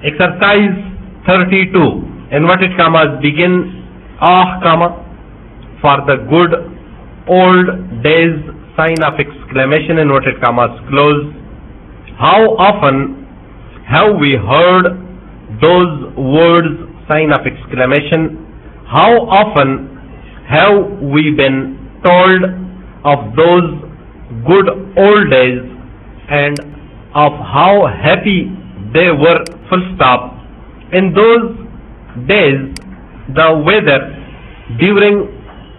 Exercise 32. Inverted commas begin. Comma. For the good old days, sign of exclamation, inverted commas close. How often have we heard those words, sign of exclamation? How often have we been told of those good old days and of how happy they were, full stop. In those days, the weather during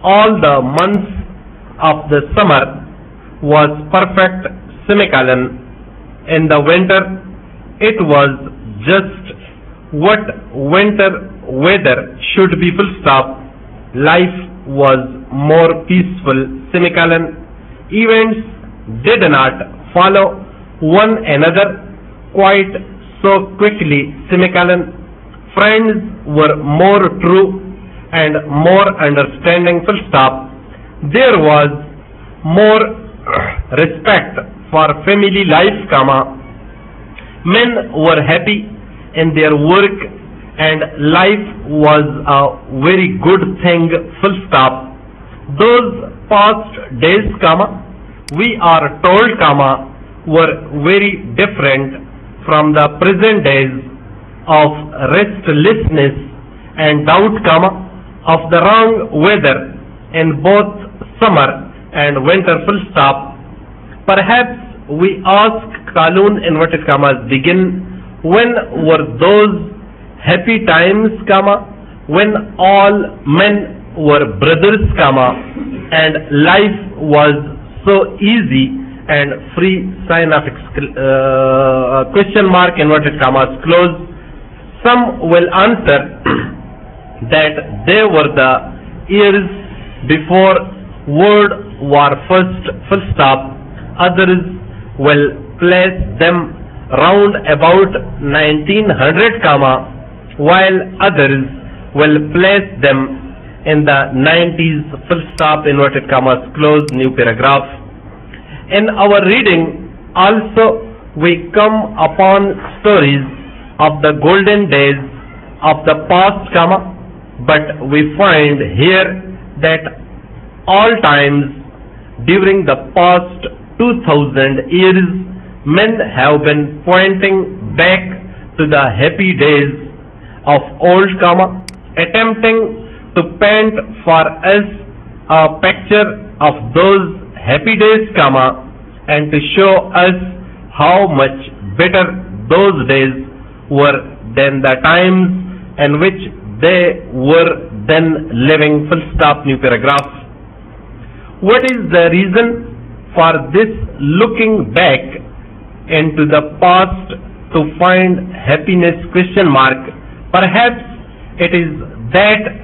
all the months of the summer was perfect, semicolon. In the winter, it was just what winter weather should be, full stop. Life was more peaceful, semicolon. Events did not follow one another quite so quickly, semicolon. Friends were more true and more understanding, full stop. There was more respect for family life, comma. Men were happy in their work and life was a very good thing, full stop. Those past days, comma, we are told, comma, were very different from the present days of restlessness and doubt, comma, of the wrong weather in both summer and winter, full stop. Perhaps we ask, Kalun, inverted commas begin, when were those happy times, comma, when all men were brothers, comma, and life was so easy and free, sign of question mark, inverted commas close. Some will answer that they were the years before World War First, full stop. Others will place them round about 1900, comma, while others will place them in the 90s, full stop, inverted commas close, new paragraph. In our reading also we come upon stories of the golden days of the past, comma, but we find here that all times during the past 2000 years men have been pointing back to the happy days of old, comma, attempting to paint for us a picture of those happy days, comma, and to show us how much better those days were than the times in which they were then living, full stop, new paragraph. What is the reason for this looking back into the past to find happiness, question mark? Perhaps it is that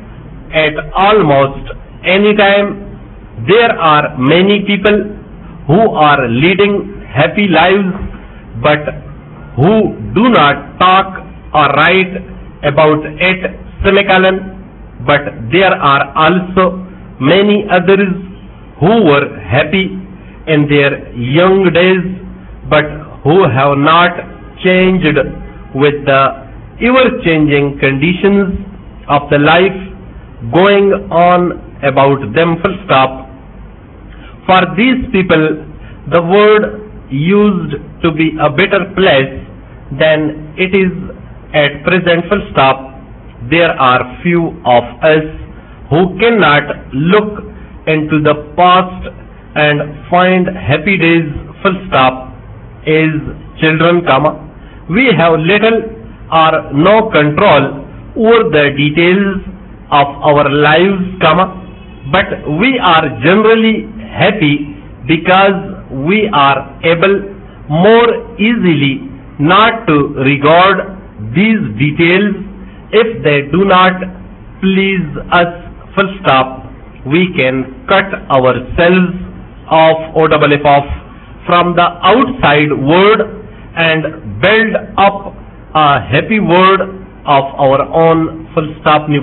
at almost any time there are many people who are leading happy lives but who do not talk or write about it, semicolon. But there are also many others who were happy in their young days but who have not changed with the ever-changing conditions of the life going on about them, full stop. For these people, the world used to be a better place than it is at present, full stop. There are few of us who cannot look into the past and find happy days, full stop. As children, comma, we have little or no control over the details of our lives, comma, but we are generally happy because we are able more easily not to regard these details if they do not please us, full stop. We can cut ourselves off, off, from the outside world and build up a happy world of our own, full stop, new